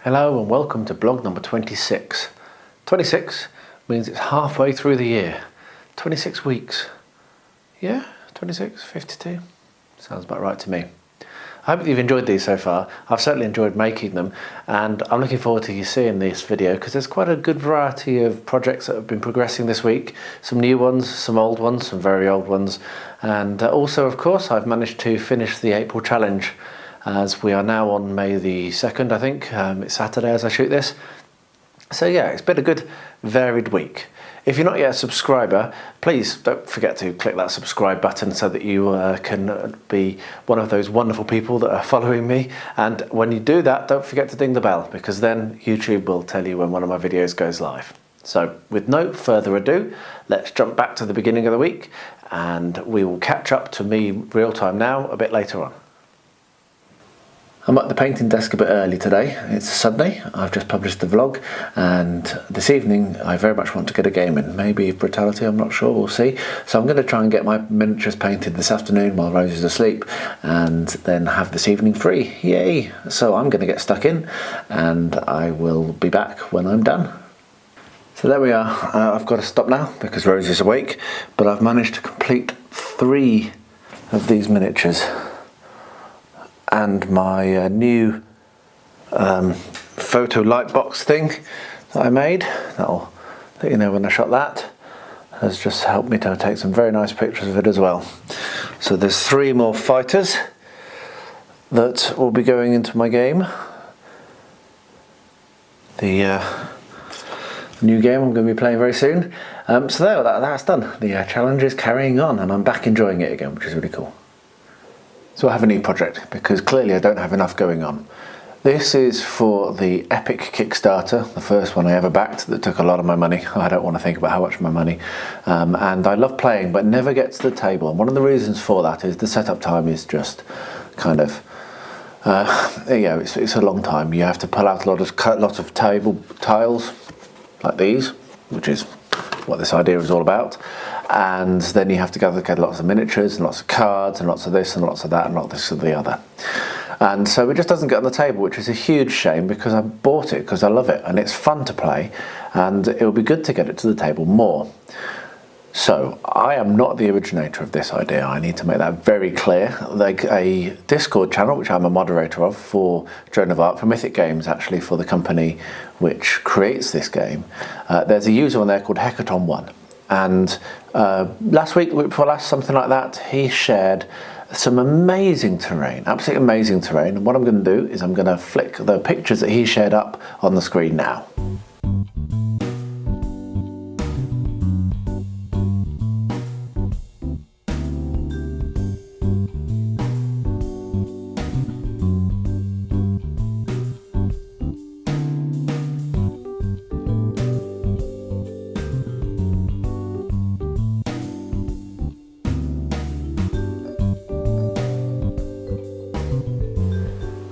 Hello and welcome to blog number 26. 26 means it's halfway through the year. 26 weeks. Yeah, 26, 52. Sounds about right to me. I hope you've enjoyed these so far. I've certainly enjoyed making them, and I'm looking forward to you seeing this video because there's quite a good variety of projects that have been progressing this week. Some new ones, some old ones, some very old ones, and also of course I've managed to finish the April challenge, as we are now on May the 2nd, I think. It's Saturday as I shoot this. So yeah, it's been a good varied week. If you're not yet a subscriber, please don't forget to click that subscribe button so that you can be one of those wonderful people that are following me. And when you do that, don't forget to ding the bell, because then YouTube will tell you when one of my videos goes live. So with no further ado, let's jump back to the beginning of the week, and we will catch up to me real time now a bit later on. I'm at the painting desk a bit early today. It's a Sunday. I've just published the vlog, and this evening I very much want to get a game in. Maybe Brutality, I'm not sure, we'll see. So I'm going to try and get my miniatures painted this afternoon while Rose is asleep, and then have this evening free. Yay! So I'm going to get stuck in, and I will be back when I'm done. So there we are. I've got to stop now because Rose is awake, but I've managed to complete 3 of these miniatures. And my new photo light box thing that I made, that'll let you know when I shot that, has just helped me to take some very nice pictures of it as well. So there's 3 more fighters that will be going into my game. The new game I'm going to be playing very soon. So there, that's done. The challenge is carrying on, and I'm back enjoying it again, which is really cool. So I have a new project because clearly I don't have enough going on. This is for the Epic Kickstarter, the first one I ever backed that took a lot of my money. I don't want to think about how much of my money. And I love playing but never get to the table. And one of the reasons for that is the setup time is just kind of, it's a long time. You have to pull out a lot of table tiles like these, which is what this idea is all about. And then you have to get lots of miniatures and lots of cards and lots of this and lots of that and lots of this and the other. And so it just doesn't get on the table, which is a huge shame because I bought it because I love it and it's fun to play, and it would be good to get it to the table more. So I am not the originator of this idea. I need to make that very clear. Like a Discord channel, which I'm a moderator of for Joan of Arc, for Mythic Games, actually, for the company which creates this game. There's a user on there called Hecaton1. And last week, the week before last, something like that, he shared some amazing terrain, absolutely amazing terrain. And what I'm going to do is I'm going to flick the pictures that he shared up on the screen now.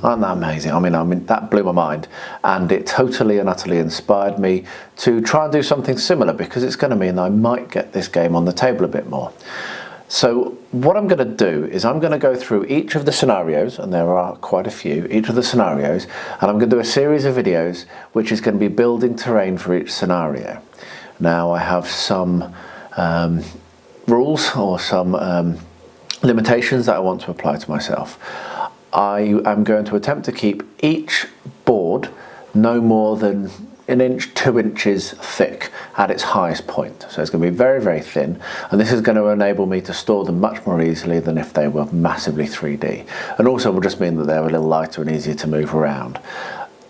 Aren't that amazing? I mean, that blew my mind, and it totally and utterly inspired me to try and do something similar, because it's going to mean that I might get this game on the table a bit more. So what I'm going to do is I'm going to go through each of the scenarios, and there are quite a few, each of the scenarios, and I'm going to do a series of videos which is going to be building terrain for each scenario. Now I have some rules or some limitations that I want to apply to myself. I am going to attempt to keep each board no more than 1 inch, 2 inches thick at its highest point. So it's going to be very, very thin, and this is going to enable me to store them much more easily than if they were massively 3D. And also will just mean that they're a little lighter and easier to move around.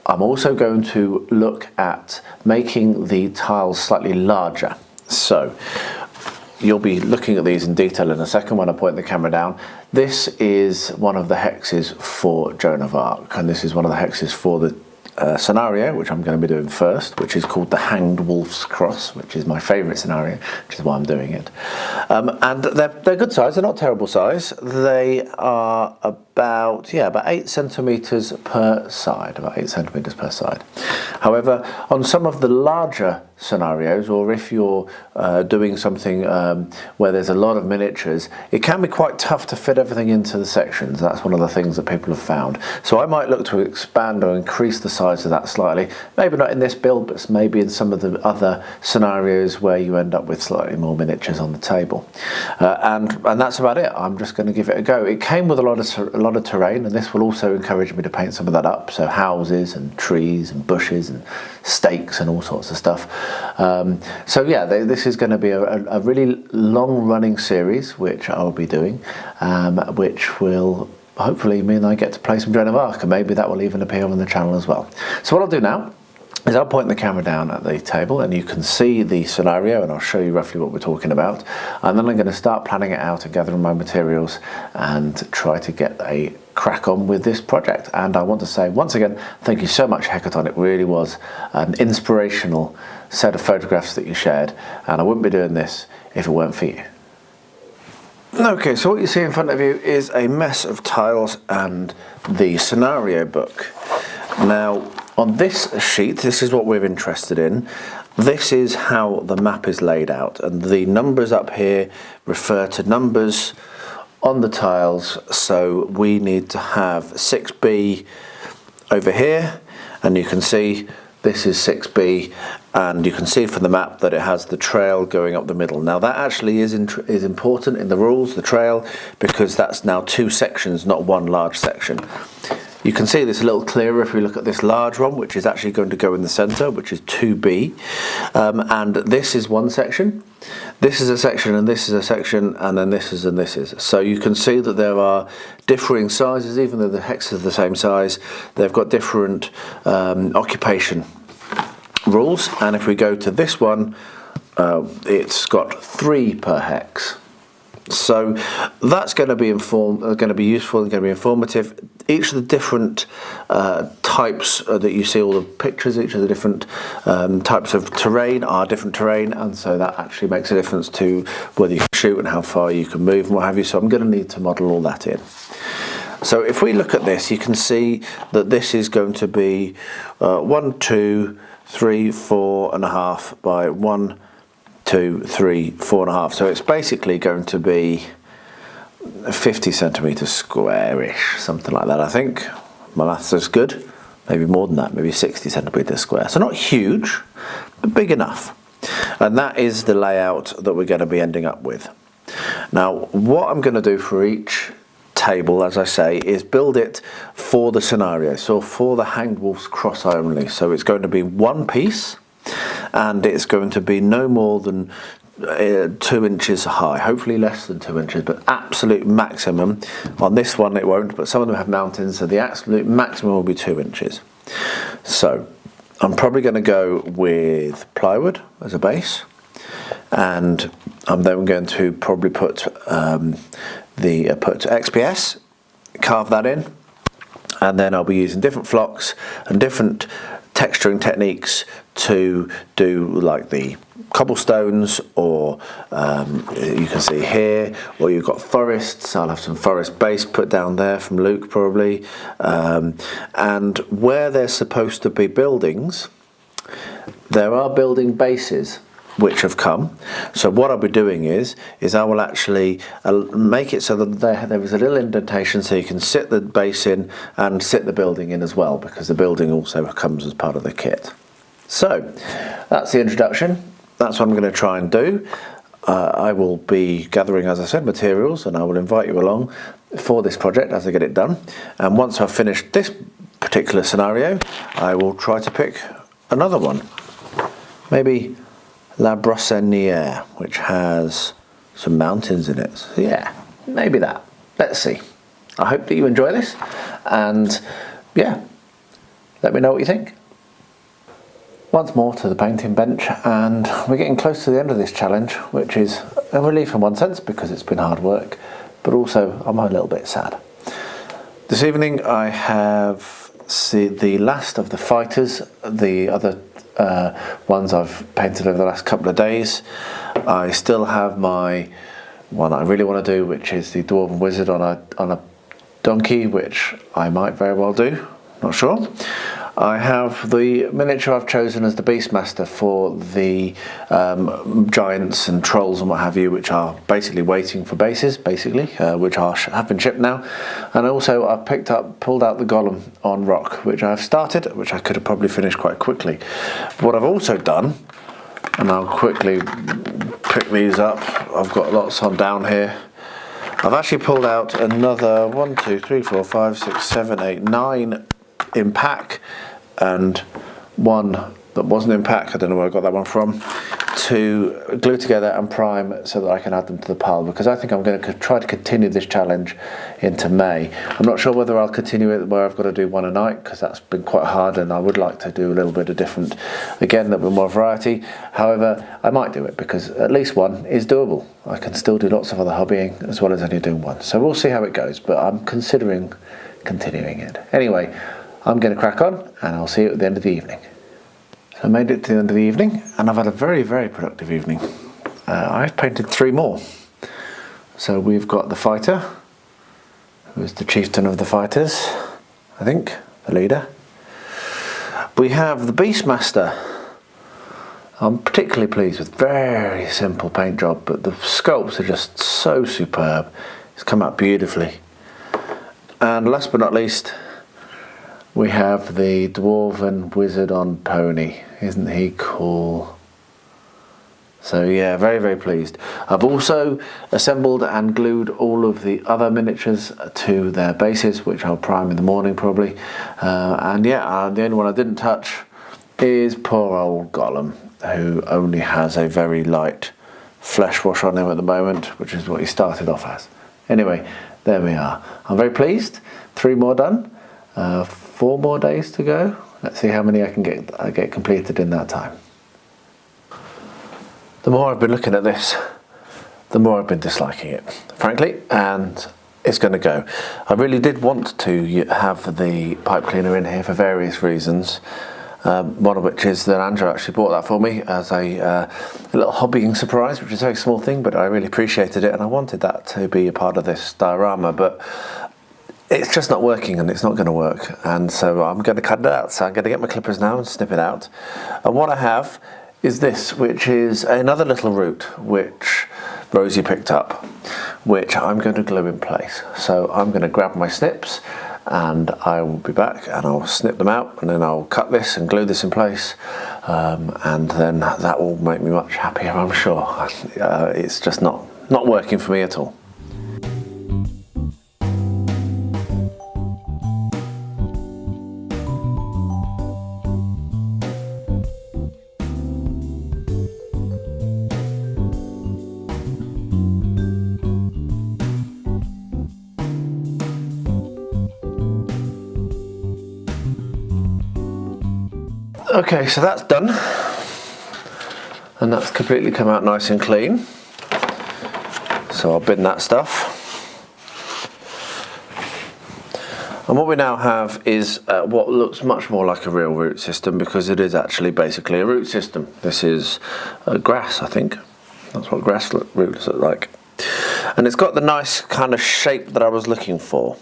I'm also going to look at making the tiles slightly larger. So you'll be looking at these in detail in a second when I point the camera down. This is one of the hexes for Joan of Arc, and this is one of the hexes for the scenario, which I'm going to be doing first, which is called the Hanged Wolf's Cross, which is my favourite scenario, which is why I'm doing it. And they're good size, they're not terrible size. They are about 8 centimeters per side, about 8 centimeters per side. However, on some of the larger scenarios, or if you're doing something where there's a lot of miniatures, it can be quite tough to fit everything into the sections. That's one of the things that people have found. So I might look to expand or increase the size of that slightly. Maybe not in this build, but maybe in some of the other scenarios where you end up with slightly more miniatures on the table. And that's about it. I'm just going to give it a go. It came with a lot of terrain, and this will also encourage me to paint some of that up. So houses and trees and bushes and stakes and all sorts of stuff. So yeah, this is going to be a really long-running series, which I'll be doing, which will hopefully mean I get to play some Joan of Arc, and maybe that will even appear on the channel as well. So what I'll do now is I'll point the camera down at the table and you can see the scenario, and I'll show you roughly what we're talking about, and then I'm going to start planning it out and gathering my materials and try to get a crack on with this project. And I want to say once again, thank you so much, Hecaton. It really was an inspirational set of photographs that you shared, and I wouldn't be doing this if it weren't for you. Okay, so what you see in front of you is a mess of tiles and the scenario book. Now, on this sheet, this is what we're interested in. This is how the map is laid out, and the numbers up here refer to numbers on the tiles. So we need to have 6B over here, and you can see this is 6B, and you can see from the map that it has the trail going up the middle. Now that actually is important in the rules, the trail, because that's now 2 sections, not one large section. You can see this a little clearer if we look at this large one, which is actually going to go in the centre, which is 2B. And this is one section, this is a section, and this is a section, and then this is and this is. So you can see that there are differing sizes, even though the hexes are the same size, they've got different occupation rules. And if we go to this one, it's got 3 per hex. So that's going to be useful and going to be informative. Each of the different types that you see, all the pictures, each of the different types of terrain are different terrain, and so that actually makes a difference to whether you can shoot and how far you can move and what have you. So I'm going to need to model all that in. So if we look at this, you can see that this is going to be 1, 2, 3, 4.5 by 1, 2, 3, 4.5. So it's basically going to be 50 centimetres square-ish, something like that, I think. My maths is good. Maybe more than that, maybe 60 centimetres square. So not huge, but big enough. And that is the layout that we're going to be ending up with. Now, what I'm going to do for each table, as I say, is build it for the scenario. So for the Hanged Wolf's Cross only. So it's going to be one piece, and it's going to be no more than 2 inches high, hopefully less than 2 inches, but absolute maximum. On this one it won't, but some of them have mountains, so the absolute maximum will be 2 inches. So I'm probably going to go with plywood as a base, and I'm then going to probably put put XPS, carve that in, and then I'll be using different flocks and different texturing techniques to do like the cobblestones, or you can see here, or you've got forests. I'll have some forest base put down there from Luke probably, and where there's supposed to be buildings, there are building bases which have come. So what I'll be doing is I will actually make it so that there is a little indentation so you can sit the base in and sit the building in as well, because the building also comes as part of the kit. So that's the introduction. That's what I'm going to try and do. I will be gathering, as I said, materials, and I will invite you along for this project as I get it done. And once I've finished this particular scenario, I will try to pick another one. Maybe La Brossinière, which has some mountains in it. So yeah, maybe that. Let's see. I hope that you enjoy this, and yeah, let me know what you think. Once more to the painting bench, and we're getting close to the end of this challenge, which is a relief in one sense because it's been hard work, but also I'm a little bit sad. This evening I have seen the last of the fighters, the other ones I've painted over the last couple of days. I still have my one I really want to do, which is the Dwarven Wizard on a donkey, which I might very well do, not sure. I have the miniature I've chosen as the Beastmaster for the giants and trolls and what have you, which are basically waiting for bases, which have been shipped now. And also I've pulled out the golem on rock, which I've started, which I could have probably finished quite quickly. But what I've also done, and I'll quickly pick these up, I've got lots on down here. I've actually pulled out another 1, 2, 3, 4, 5, 6, 7, 8, 9 in pack, and one that wasn't in pack, I don't know where I got that one from, to glue together and prime so that I can add them to the pile, because I think I'm going to try to continue this challenge into May. I'm not sure whether I'll continue it where I've got to do one a night, because that's been quite hard, and I would like to do a little bit of different, again, that with more variety. However, I might do it because at least one is doable. I can still do lots of other hobbying as well as only doing one, so we'll see how it goes, but I'm considering continuing it. Anyway, I'm going to crack on, and I'll see you at the end of the evening. So I made it to the end of the evening, and I've had a very, very productive evening. I've painted 3 more. So we've got the fighter, who is the chieftain of the fighters, I think, the leader. We have the Beastmaster. I'm particularly pleased with, very simple paint job, but the sculpts are just so superb. It's come out beautifully. And last but not least, we have the Dwarven Wizard on pony. Isn't he cool? So yeah, very, very pleased. I've also assembled and glued all of the other miniatures to their bases, which I'll prime in the morning probably. And yeah, the only one I didn't touch is poor old Gollum, who only has a very light flesh wash on him at the moment, which is what he started off as. Anyway, there we are. I'm very pleased. 3 more done. 4 more days to go. Let's see how many I can get completed in that time. The more I've been looking at this, the more I've been disliking it, frankly, and it's going to go. I really did want to have the pipe cleaner in here for various reasons. One of which is that Andrew actually bought that for me as a little hobbying surprise, which is a very small thing, but I really appreciated it, and I wanted that to be a part of this diorama, but it's just not working, and it's not going to work, and so I'm going to cut it out. So I'm going to get my clippers now and snip it out. And what I have is this, which is another little root which Rosie picked up, which I'm going to glue in place. So I'm going to grab my snips, and I will be back, and I'll snip them out, and then I'll cut this and glue this in place, and then that will make me much happier, I'm sure. It's just not working for me at all. Okay, so that's done, and that's completely come out nice and clean, so I'll bin that stuff. And what we now have is what looks much more like a real root system, because it is actually basically a root system. This is grass, I think. That's what grass roots look like. And it's got the nice kind of shape that I was looking for.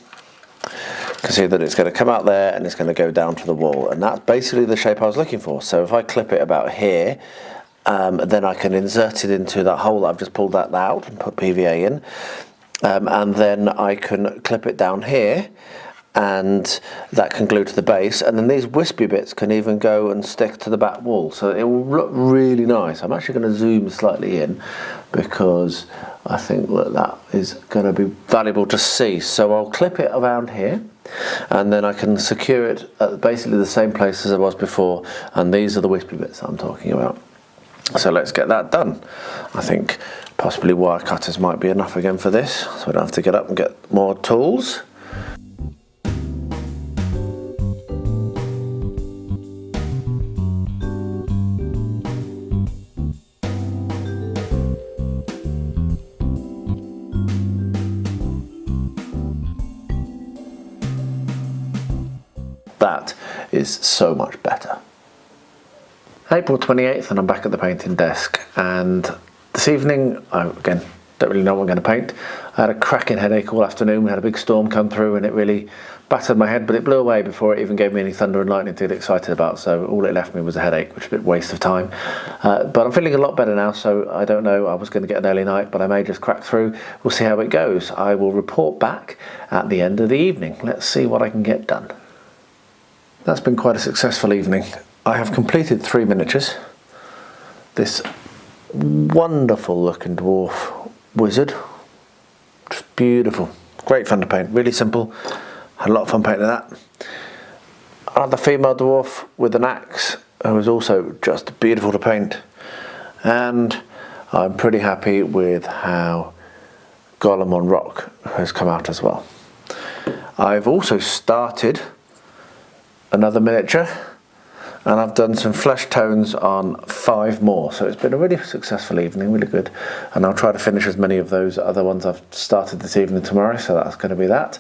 You can see that it's going to come out there and it's going to go down to the wall, and that's basically the shape I was looking for. So if I clip it about here, then I can insert it into that hole that I've just pulled that out and put PVA in, and then I can clip it down here, and that can glue to the base, and then these wispy bits can even go and stick to the back wall, so it will look really nice. I'm actually going to zoom slightly in because I think that is going to be valuable to see. So I'll clip it around here, and then I can secure it at basically the same place as I was before, and these are the wispy bits I'm talking about. So let's get that done. I think possibly wire cutters might be enough again for this, so I don't have to get up and get more tools. That is so much better. April 28th, and I'm back at the painting desk, and this evening, again, don't really know what I'm going to paint. I had a cracking headache all afternoon. We had a big storm come through and it really battered my head, but it blew away before it even gave me any thunder and lightning to get excited about, so all it left me was a headache, which is a bit waste of time. But I'm feeling a lot better now, so I don't know, I was going to get an early night, but I may just crack through. We'll see how it goes. I will report back at the end of the evening. Let's see what I can get done. That's been quite a successful evening. I have completed 3 miniatures. This wonderful looking dwarf wizard, just beautiful, great fun to paint, really simple. Had a lot of fun painting that. Another female dwarf with an axe, who was also just beautiful to paint. And I'm pretty happy with how Golem on Rock has come out as well. I've also started another miniature, and I've done some flesh tones on 5 more, so it's been a really successful evening, really good, and I'll try to finish as many of those other ones I've started this evening tomorrow, so that's going to be that.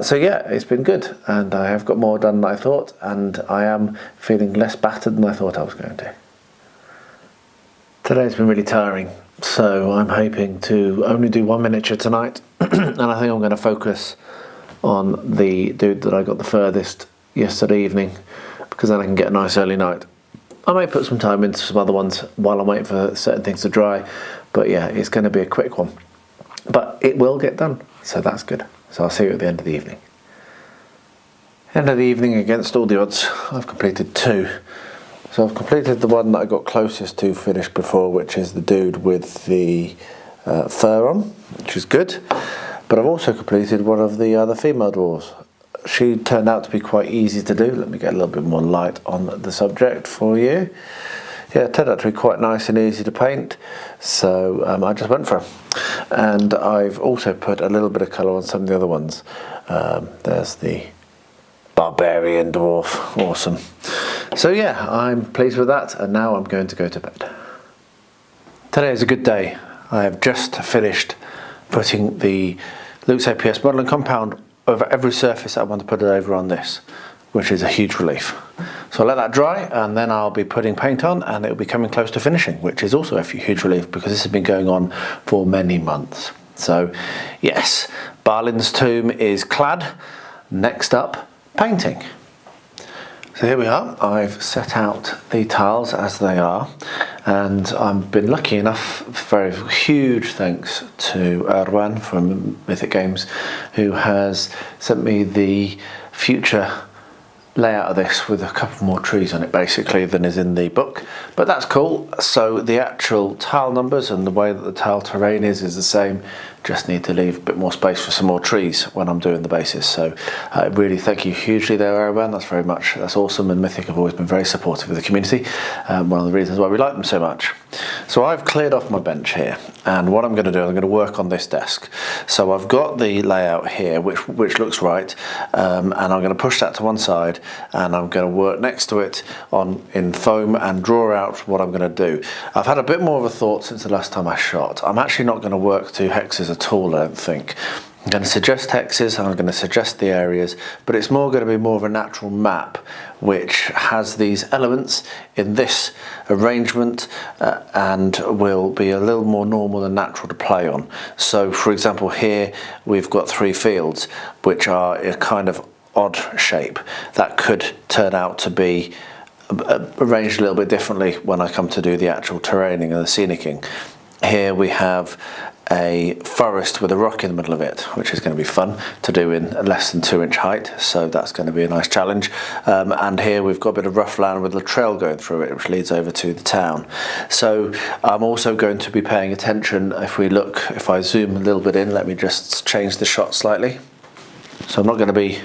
So yeah, it's been good, and I have got more done than I thought, and I am feeling less battered than I thought I was going to. Today's been really tiring, so I'm hoping to only do 1 miniature tonight, and I think I'm going to focus on the dude that I got the furthest yesterday evening, because then I can get a nice early night. I may put some time into some other ones while I'm waiting for certain things to dry, but yeah, it's going to be a quick one. But it will get done, so that's good. So I'll see you at the end of the evening. End of the evening, against all the odds, I've completed 2. So I've completed the one that I got closest to finished before, which is the dude with the fur on, which is good. But I've also completed one of the other female dwarves. She turned out to be quite easy to do. Let me get a little bit more light on the subject for you. Yeah, it turned out to be quite nice and easy to paint, so I just went for her. And I've also put a little bit of colour on some of the other ones. There's the barbarian dwarf, awesome. So yeah, I'm pleased with that, and now I'm going to go to bed. Today is a good day. I have just finished putting the Luke's APS modelling compound over every surface that I want to put it over on this, which is a huge relief. So I'll let that dry, and then I'll be putting paint on, and it'll be coming close to finishing, which is also a huge relief because this has been going on for many months. So yes, Balin's tomb is clad. Next up, painting. So here we are. I've set out the tiles as they are, and I've been lucky enough, very huge thanks to Erwan from Mythic Games, who has sent me the future layout of this with a couple more trees on it basically than is in the book, but that's cool. So the actual tile numbers and the way that the tile terrain is the same, just need to leave a bit more space for some more trees when I'm doing the bases. So really thank you hugely there, Erwan. That's awesome, and Mythic have always been very supportive of the community, one of the reasons why we like them so much. So I've cleared off my bench here, and what I'm going to do is I'm going to work on this desk. So I've got the layout here which looks right, and I'm going to push that to one side, and I'm going to work next to it in foam and draw out what I'm going to do. I've had a bit more of a thought since the last time I shot. I'm actually not going to work to hexes at all, I don't think. I'm going to suggest hexes, I'm going to suggest the areas, but it's more going to be more of a natural map which has these elements in this arrangement and will be a little more normal and natural to play on. So for example, here we've got 3 fields which are a kind of odd shape that could turn out to be arranged a little bit differently when I come to do the actual terraining and the scenicking. Here we have a forest with a rock in the middle of it, which is going to be fun to do in less than 2-inch height, so that's going to be a nice challenge. And here we've got a bit of rough land with a trail going through it, which leads over to the town. So I'm also going to be paying attention, if I zoom a little bit in, let me just change the shot slightly. So I'm not going to be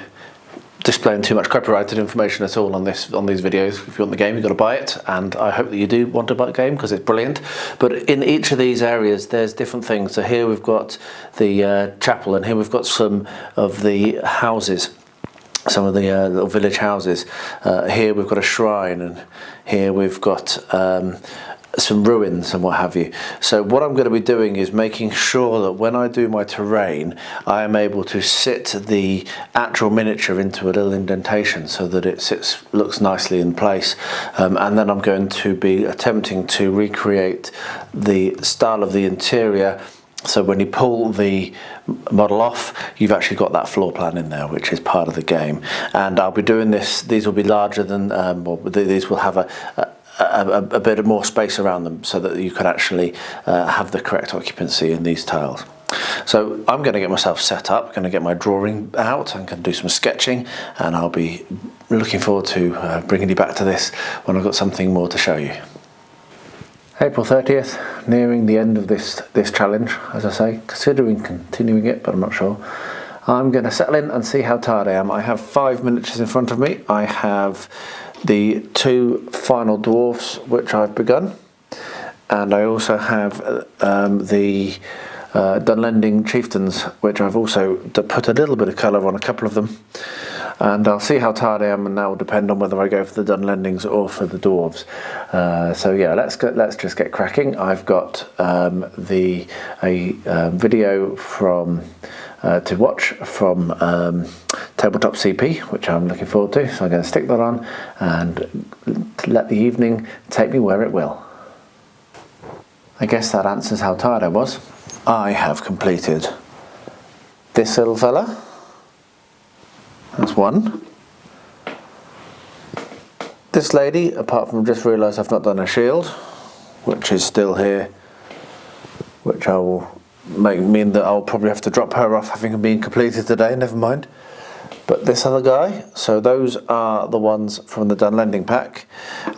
displaying too much copyrighted information at all on these videos. If you want the game, you've got to buy it, and I hope that you do want to buy the game because it's brilliant. But in each of these areas there's different things. So here we've got the chapel, and here we've got some of the houses, some of the little village houses. Here we've got a shrine, and here we've got some ruins and what have you. So what I'm going to be doing is making sure that when I do my terrain, I am able to sit the actual miniature into a little indentation so that it looks nicely in place, and then I'm going to be attempting to recreate the style of the interior So when you pull the model off, you've actually got that floor plan in there, which is part of the game. And I'll be doing this, these will be larger than, these will have a bit of more space around them so that you can actually have the correct occupancy in these tiles. So I'm going to get myself set up, going to get my drawing out and can do some sketching, and I'll be looking forward to bringing you back to this when I've got something more to show you. April 30th, nearing the end of this challenge, as I say, considering continuing it, but I'm not sure. I'm going to settle in and see how tired I am. I have 5 miniatures in front of me. I have the 2 final dwarfs, which I've begun, and I also have the Dunlending chieftains, which I've also put a little bit of colour on a couple of them. And I'll see how tired I am, and that will depend on whether I go for the Dunlendings or for the dwarves. So yeah, let's just get cracking. I've got a video from to watch from Tabletop CP, which I'm looking forward to. So I'm going to stick that on and let the evening take me where it will. I guess that answers how tired I was. I have completed this little fella. That's one. This lady, apart from just realised I've not done a shield, which is still here, which I will mean that I'll probably have to drop her off having been completed today, never mind. But this other guy, so those are the ones from the Dunlending pack.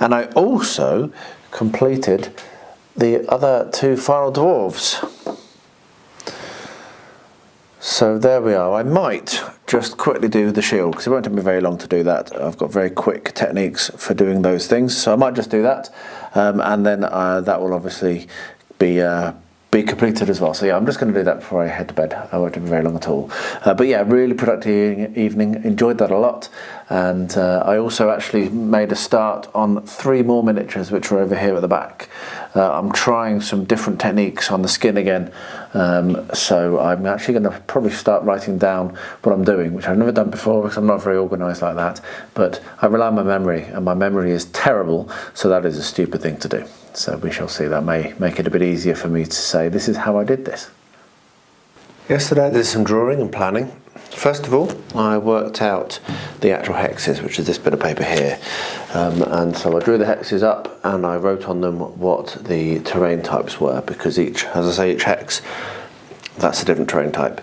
And I also completed the other 2 final dwarves. So there we are. I might just quickly do the shield because it won't take me very long to do that. I've got very quick techniques for doing those things, so I might just do that, and then that will obviously be completed as well. So yeah, I'm just going to do that before I head to bed. I won't take me very long at all. But yeah, really productive evening. Enjoyed that a lot, and I also actually made a start on 3 more miniatures which are over here at the back. I'm trying some different techniques on the skin again, so I'm actually going to probably start writing down what I'm doing, which I've never done before because I'm not very organised like that, but I rely on my memory, and my memory is terrible, so that is a stupid thing to do. So we shall see. That may make it a bit easier for me to say this is how I did this. Yesterday I did some drawing and planning. First of all, I worked out the actual hexes, which is this bit of paper here, and so I drew the hexes up and I wrote on them what the terrain types were, because each, as I say, each hex, that's a different terrain type.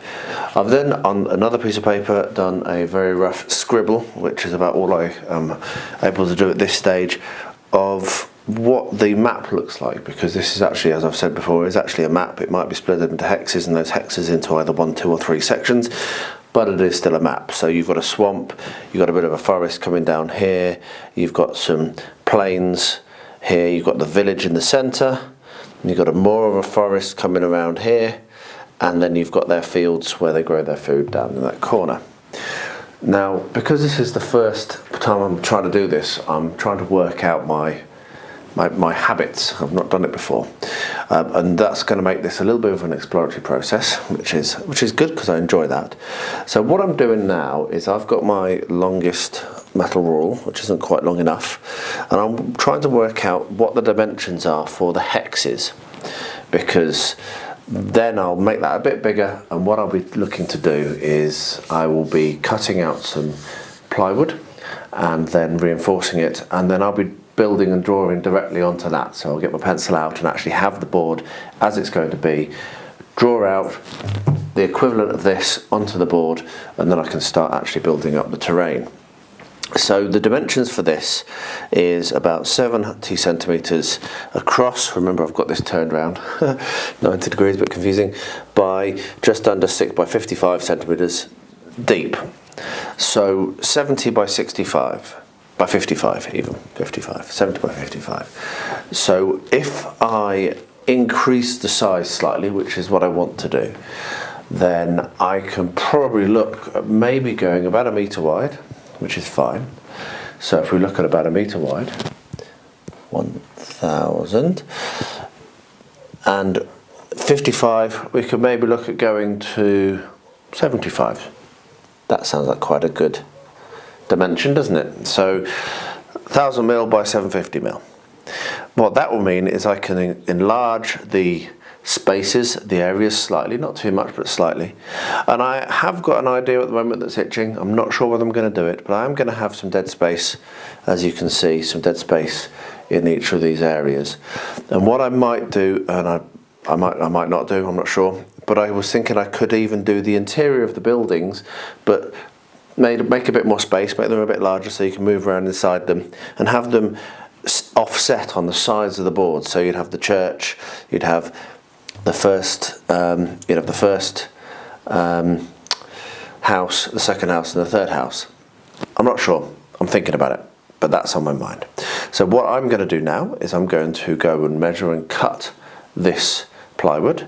I've then, on another piece of paper, done a very rough scribble, which is about all I am able to do at this stage, of what the map looks like, because this is actually, as I've said before, is actually a map. It might be split into hexes, and those hexes into either 1, 2 or 3 sections, but it is still a map. So you've got a swamp, you've got a bit of a forest coming down here, you've got some plains here, you've got the village in the centre, you've got more of a forest coming around here, and then you've got their fields where they grow their food down in that corner. Now, because this is the first time I'm trying to do this, I'm trying to work out my habits. I've not done it before, and that's going to make this a little bit of an exploratory process, which is good because I enjoy that. So what I'm doing now is I've got my longest metal rule, which isn't quite long enough, and I'm trying to work out what the dimensions are for the hexes, because then I'll make that a bit bigger, and what I'll be looking to do is I will be cutting out some plywood and then reinforcing it, and then I'll be building and drawing directly onto that. So I'll get my pencil out and actually have the board as it's going to be, draw out the equivalent of this onto the board, and then I can start actually building up the terrain. So the dimensions for this is about 70 centimetres across. Remember, I've got this turned around 90 degrees, a bit confusing, by just under 6 by 55 centimetres deep. So 70 by 65 by 55, even 55, 70 by 55. So if I increase the size slightly, which is what I want to do, then I can probably look at maybe going about 1 metre wide, which is fine. So if we look at about 1 metre wide, 1,000, and 55, we could maybe look at going to 75. That sounds like quite a good dimension, doesn't it? So 1,000 mil by 750 mil. What that will mean is I can enlarge the spaces the areas slightly, not too much but slightly. And I have got an idea at the moment that's itching. I'm not sure whether I'm going to do it, but I am going to have some dead space, as you can see, some dead space in each of these areas. And what I might do, and I might not do, I'm not sure, but I was thinking I could even do the interior of the buildings, but make a bit more space, make them a bit larger so you can move around inside them, and have them offset on the sides of the board. So you'd have the church, you'd have the first house, the second house, and the third house. I'm not sure. I'm thinking about it, but that's on my mind. So what I'm going to do now is I'm going to go and measure and cut this plywood,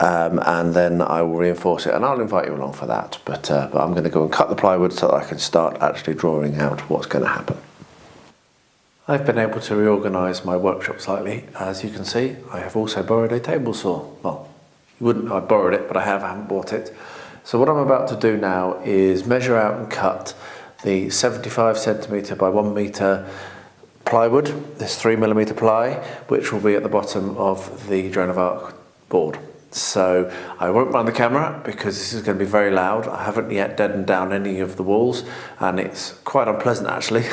and then I will reinforce it, and I'll invite you along for that. But I'm going to go and cut the plywood so that I can start actually drawing out what's going to happen. I've been able to reorganise my workshop slightly. As you can see, I have also borrowed a table saw. Well, I borrowed it, but I haven't bought it. So what I'm about to do now is measure out and cut the 75cm by 1 metre plywood, this 3mm ply, which will be at the bottom of the Joan of Arc board. So I won't run the camera because this is going to be very loud. I haven't yet deadened down any of the walls, and it's quite unpleasant actually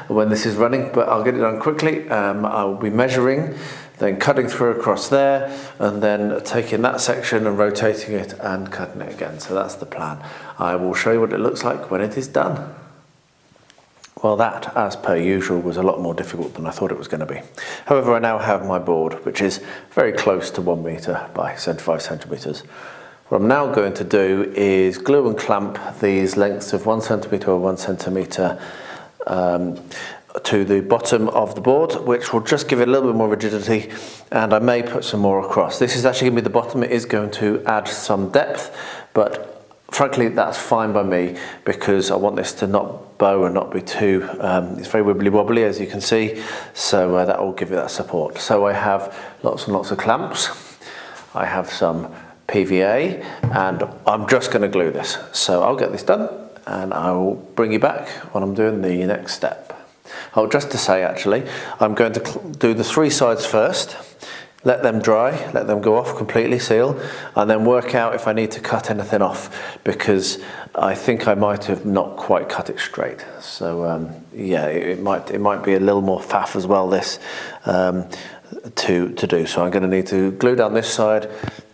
when this is running, but I'll get it done quickly. I'll be measuring, then cutting through across there, and then taking that section and rotating it and cutting it again. So that's the plan. I will show you what it looks like when it is done. Well, that, as per usual, was a lot more difficult than I thought it was going to be. However, I now have my board, which is very close to 1 metre by 75cm. What I'm now going to do is glue and clamp these lengths of 1 centimetre or 1 centimetre to the bottom of the board, which will just give it a little bit more rigidity, and I may put some more across. This is actually going to be the bottom. It is going to add some depth, but frankly, that's fine by me because I want this to not bow and not be too, it's very wibbly wobbly as you can see, so that will give it that support. So I have lots and lots of clamps, I have some PVA, and I'm just going to glue this. So I'll get this done and I will bring you back when I'm doing the next step. Oh, just to say actually, I'm going to do the 3 sides first. Let them dry, let them go off completely, seal, and then work out if I need to cut anything off, because I think I might have not quite cut it straight. So yeah, it might be a little more faff as well, this to do. So I'm going to need to glue down this side,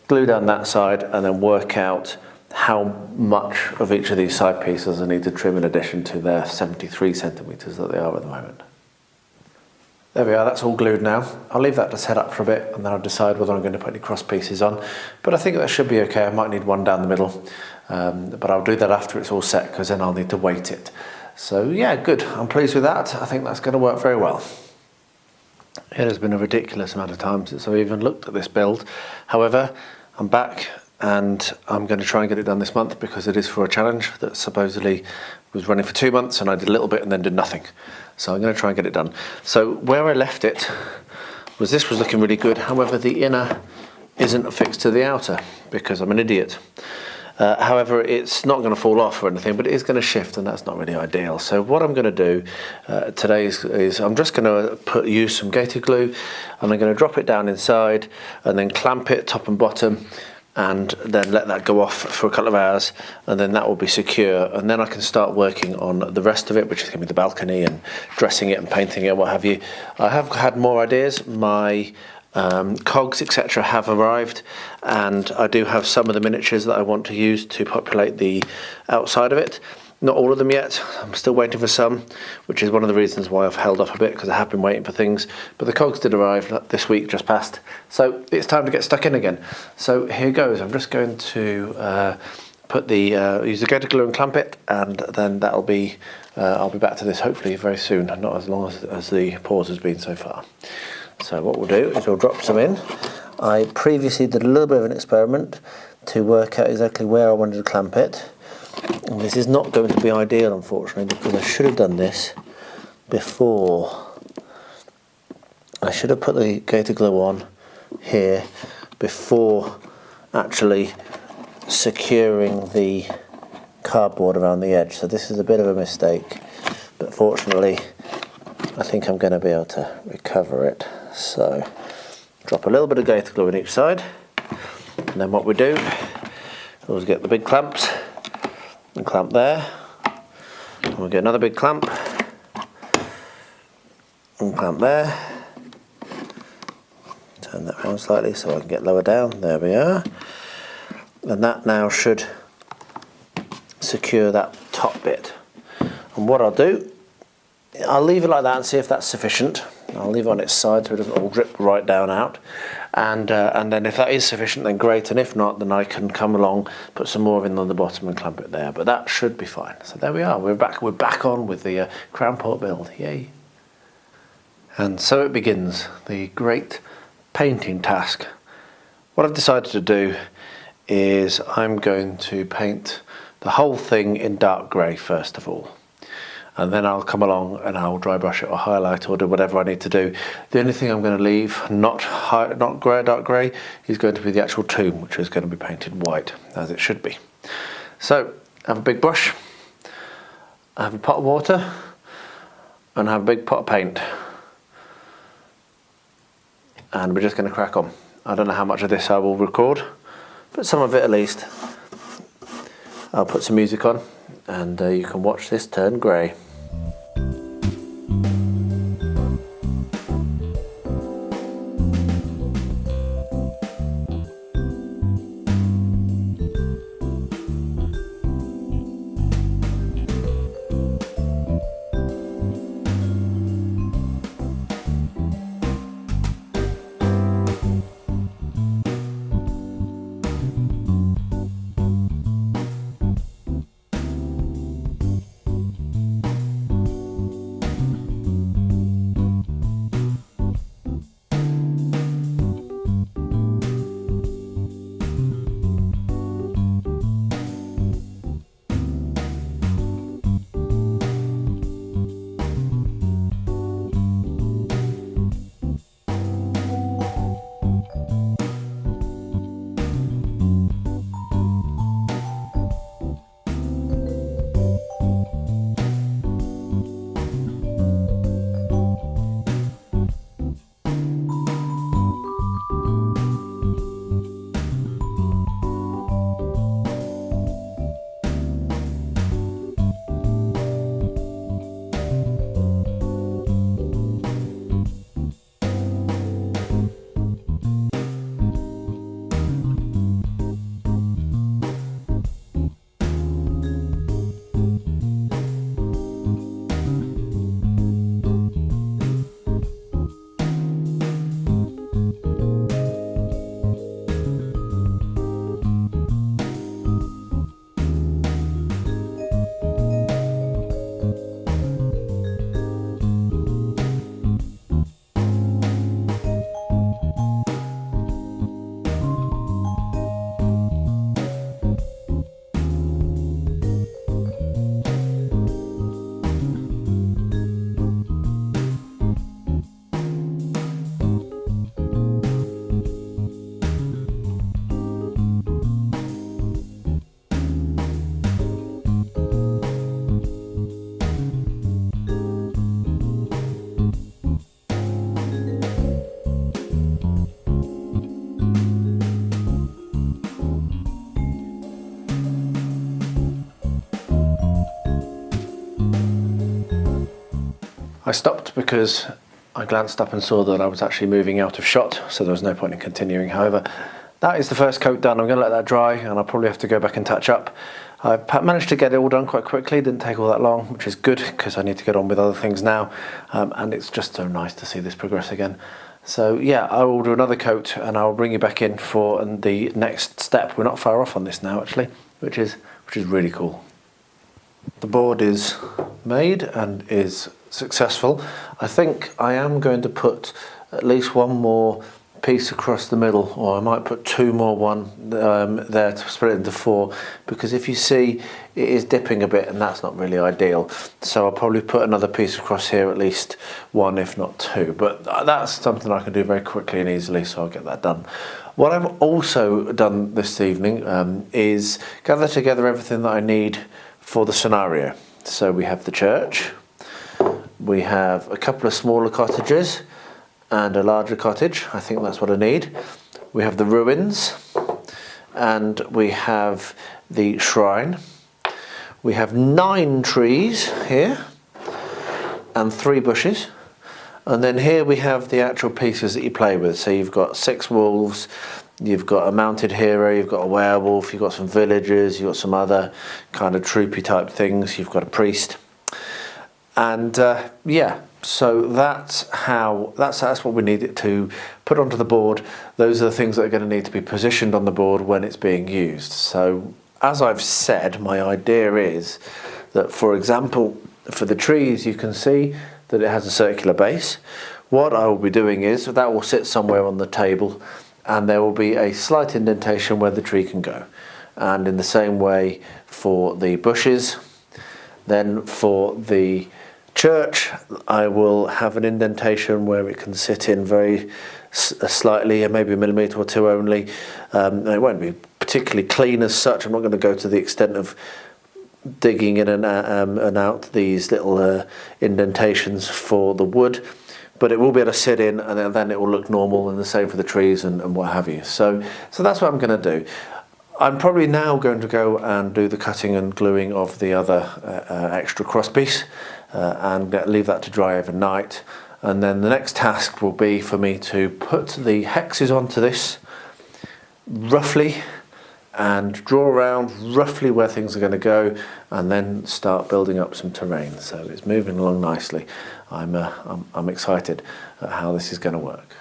glue down that side, and then work out how much of each of these side pieces I need to trim in addition to their 73cm that they are at the moment. There we are, that's all glued now. I'll leave that to set up for a bit and then I'll decide whether I'm going to put any cross pieces on. But I think that should be okay. I might need one down the middle, but I'll do that after it's all set because then I'll need to weight it. So yeah, good. I'm pleased with that. I think that's going to work very well. It has been a ridiculous amount of time since I've even looked at this build. However, I'm back and I'm going to try and get it done this month because it is for a challenge that supposedly was running for 2 months, and I did a little bit and then did nothing. So I'm going to try and get it done. So where I left it was this was looking really good. However, the inner isn't affixed to the outer because I'm an idiot. However, it's not going to fall off or anything, but it is going to shift, and that's not really ideal. So what I'm going to do today is I'm just going to use some gator glue, and I'm going to drop it down inside and then clamp it top and bottom, and then let that go off for a couple of hours, and then that will be secure, and then I can start working on the rest of it, which is going to be the balcony and dressing it and painting it, what have you. I have had more ideas. My cogs etc have arrived, and I do have some of the miniatures that I want to use to populate the outside of it. Not all of them yet, I'm still waiting for some, which is one of the reasons why I've held off a bit, because I have been waiting for things. But the cogs did arrive this week, just past, so it's time to get stuck in again. So here goes. I'm just going to put the use the gator glue and clamp it, and then that'll be I'll be back to this hopefully very soon, not as long as the pause has been so far. So what we'll do is we'll drop some in. I previously did a little bit of an experiment to work out exactly where I wanted to clamp it. And this is not going to be ideal, unfortunately, because I should have done this before. I should have put the gator glue on here before actually securing the cardboard around the edge. So this is a bit of a mistake, but fortunately I think I'm going to be able to recover it. So drop a little bit of gator glue on each side, And then what we do is get the big clamps and clamp there. And we'll get another big clamp and clamp there. Turn that around slightly so I can get lower down. There we are. And that now should secure that top bit. And what I'll do, I'll leave it like that and see if that's sufficient. I'll leave it on its side so it doesn't all drip right down out. And then if that is sufficient, then great. And if not, then I can come along, put some more in on the bottom and clamp it there. But that should be fine. So there we are. We're back on with the crown port build. Yay! And so it begins, the great painting task. What I've decided to do is I'm going to paint the whole thing in dark grey first of all. And then I'll come along and I'll dry brush it or highlight or do whatever I need to do. The only thing I'm going to leave not dark grey is going to be the actual tomb, which is going to be painted white, as it should be. So I have a big brush, I have a pot of water, and I have a big pot of paint. And we're just going to crack on. I don't know how much of this I will record, but some of it at least. I'll put some music on and you can watch this turn grey. I stopped because I glanced up and saw that I was actually moving out of shot, so there was no point in continuing. However, that is the first coat done. I'm going to let that dry and I'll probably have to go back and touch up. I managed to get it all done quite quickly, didn't take all that long, which is good because I need to get on with other things now, and it's just so nice to see this progress again. So yeah, I will do another coat and I'll bring you back in for the next step. We're not far off on this now actually, which is really cool. The board is made and is successful. I think I am going to put at least one more piece across the middle, or I might put two more there to split it into four, because if you see it is dipping a bit and that's not really ideal, so I'll probably put another piece across here, at least one if not two, but that's something I can do very quickly and easily, so I'll get that done. What I've also done this evening is gather together everything that I need for the scenario. So we have the church, we have a couple of smaller cottages and a larger cottage. I think that's what I need. We have the ruins, and we have the shrine. We have 9 trees here and 3 bushes. And then here we have the actual pieces that you play with. So you've got 6 wolves, you've got a mounted hero, you've got a werewolf, you've got some villagers, you've got some other kind of troopy type things, you've got a priest. And yeah, so that's what we need it to put onto the board. Those are the things that are going to need to be positioned on the board when it's being used. So as I've said, my idea is that, for example, for the trees, you can see that it has a circular base. What I will be doing is that will sit somewhere on the table, and there will be a slight indentation where the tree can go. And in the same way for the bushes, then for the church, I will have an indentation where it can sit in very slightly, maybe a millimetre or 2 only. It won't be particularly clean as such. I'm not going to go to the extent of digging in and out these little indentations for the wood, but it will be able to sit in, and then it will look normal, and the same for the trees and what have you. So that's what I'm going to do. I'm probably now going to go and do the cutting and gluing of the other extra crosspiece and leave that to dry overnight. And then the next task will be for me to put the hexes onto this roughly and draw around roughly where things are going to go, and then start building up some terrain. So it's moving along nicely. I'm excited at how this is going to work.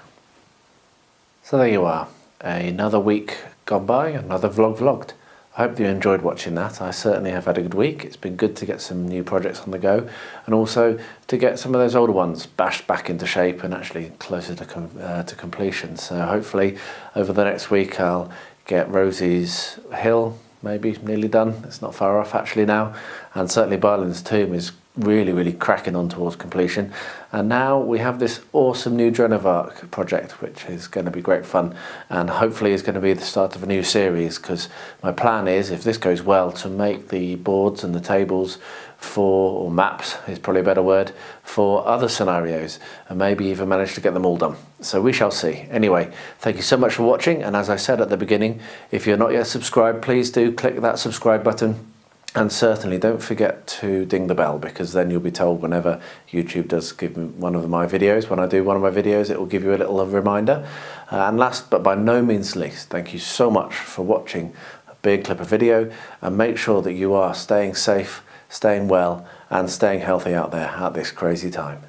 So there you are, another week gone by, another vlogged. I hope you enjoyed watching that. I certainly have had a good week. It's been good to get some new projects on the go, and also to get some of those older ones bashed back into shape and actually closer to completion. So hopefully over the next week I'll get Rosie's Hill maybe nearly done. It's not far off actually now, and certainly Barlin's Tomb is really cracking on towards completion. And now we have this awesome new Joan of Arc project, which is going to be great fun, and hopefully is going to be the start of a new series, because my plan is, if this goes well, to make the boards and the tables for, or maps is probably a better word, for other scenarios, and maybe even manage to get them all done. So we shall see. Anyway, thank you so much for watching, and as I said at the beginning, if you're not yet subscribed, please do click that subscribe button. And certainly don't forget to ding the bell, because then you'll be told whenever YouTube does give me one of my videos. When I do one of my videos, it will give you a little reminder. And last but by no means least, thank you so much for watching a Beard Clipper video, and make sure that you are staying safe, staying well, and staying healthy out there at this crazy time.